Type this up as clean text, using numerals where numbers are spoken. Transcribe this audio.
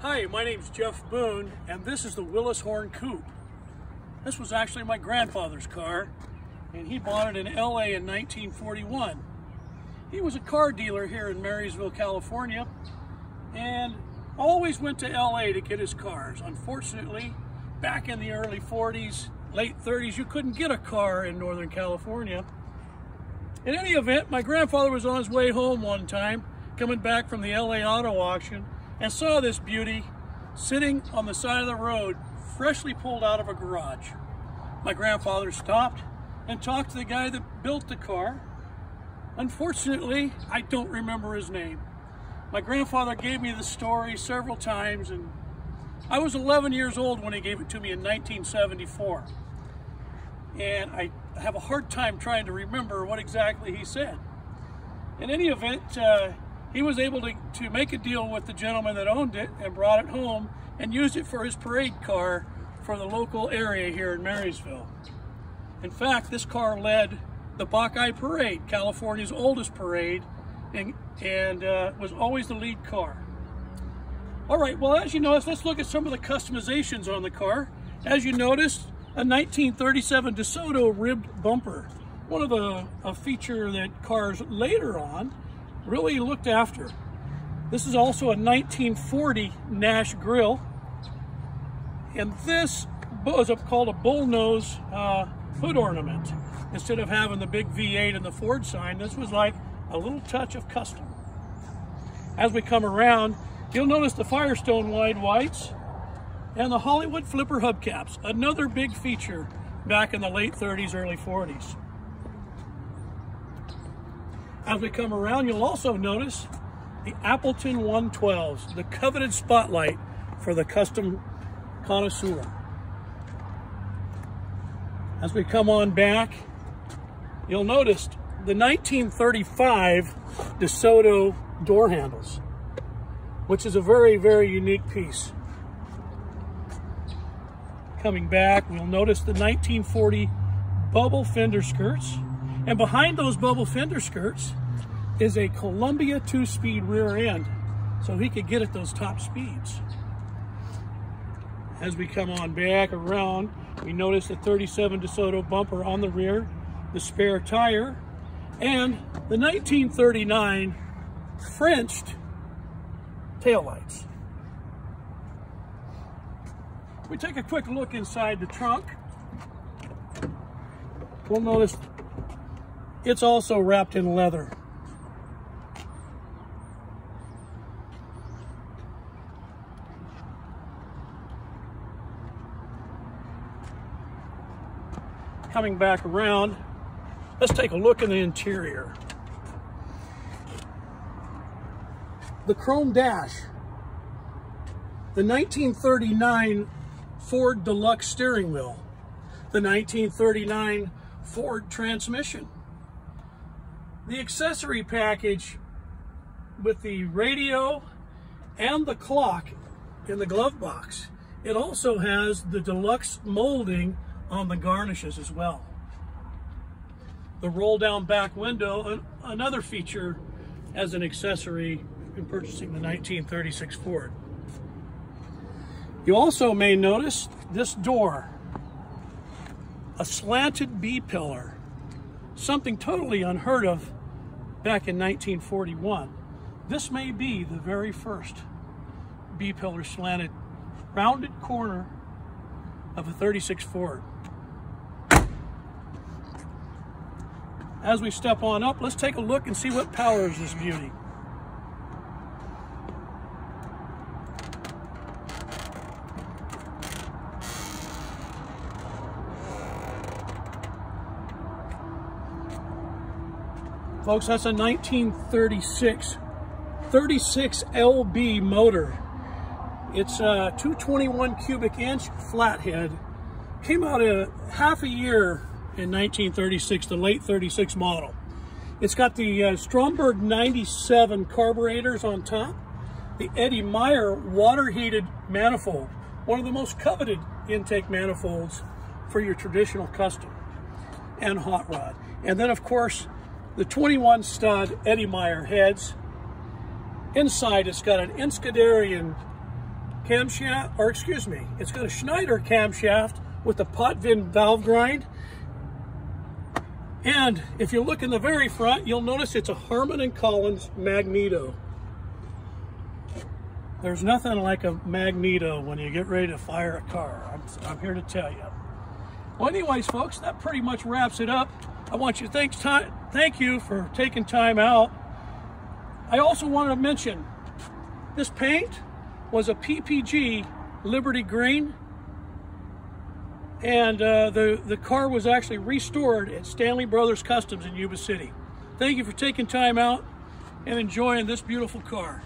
Hi, my name's Jeff Boone, and this is the Willis Horn Coupe. This was actually my grandfather's car, and he bought it in LA in 1941. He was a car dealer here in Marysville, California, and always went to LA to get his cars. Unfortunately, back in the early 40s, late 30s, you couldn't get a car in Northern California. In any event, my grandfather was on his way home one time, coming back from the LA auto auction, and saw this beauty sitting on the side of the road, freshly pulled out of a garage. My grandfather stopped and talked to the guy that built the car. Unfortunately, I don't remember his name. My grandfather gave me the story several times, and I was 11 years old when he gave it to me in 1974. And I have a hard time trying to remember what exactly he said. In any event, he was able to make a deal with the gentleman that owned it and brought it home and used it for his parade car for the local area here in Marysville. In fact, this car led the Buckeye Parade, California's oldest parade, and was always the lead car. All right, well, as you notice, let's look at some of the customizations on the car. As you noticed, a 1937 DeSoto ribbed bumper, one of a feature that cars later on really looked after. This is also a 1940 Nash grill, and this was called a bullnose hood ornament. Instead of having the big V8 and the Ford sign, this was like a little touch of custom. As we come around, you'll notice the Firestone wide whites and the Hollywood flipper hubcaps, another big feature back in the late 30s, early 40s. As we come around, you'll also notice the Appleton 112s, the coveted spotlight for the custom connoisseur. As we come on back, you'll notice the 1935 DeSoto door handles, which is a very, very unique piece. Coming back, we'll notice the 1940 bubble fender skirts, and behind those bubble fender skirts is a Columbia 2-speed rear end, so he could get at those top speeds. As we come on back around, we notice the 37 DeSoto bumper on the rear, the spare tire, and the 1939 Frenched taillights. We take a quick look inside the trunk. We'll notice it's also wrapped in leather. Coming back around, let's take a look in the interior. The chrome dash, the 1939 Ford Deluxe steering wheel, the 1939 Ford transmission, the accessory package with the radio and the clock in the glove box. It also has the deluxe molding on the garnishes as well. The roll down back window, another feature as an accessory in purchasing the 1936 Ford. You also may notice this door, a slanted B-pillar, something totally unheard of back in 1941. This may be the very first B-pillar slanted rounded corner of a 36 Ford. As we step on up, let's take a look and see what powers this beauty. Folks, that's a 1936 36 LB motor. It's a 221 cubic inch flathead. Came out a half a year in 1936, the late 36 model. It's got the Stromberg 97 carburetors on top, the Eddie Meyer water heated manifold, one of the most coveted intake manifolds for your traditional custom and hot rod. And then of course, the 21 stud Eddie Meyer heads. Inside it's got an Enschederian camshaft, or excuse me, it's got a Schneider camshaft with the Potvin valve grind. And if you look in the very front, you'll notice it's a Harman & Collins magneto. There's nothing like a magneto when you get ready to fire a car. I'm here to tell you. Well, anyways, folks, that pretty much wraps it up. I want you to thank you for taking time out. I also want to mention this paint was a PPG Liberty Green, and the car was actually restored at Stanley Brothers Customs in Yuba City. Thank you for taking time out and enjoying this beautiful car.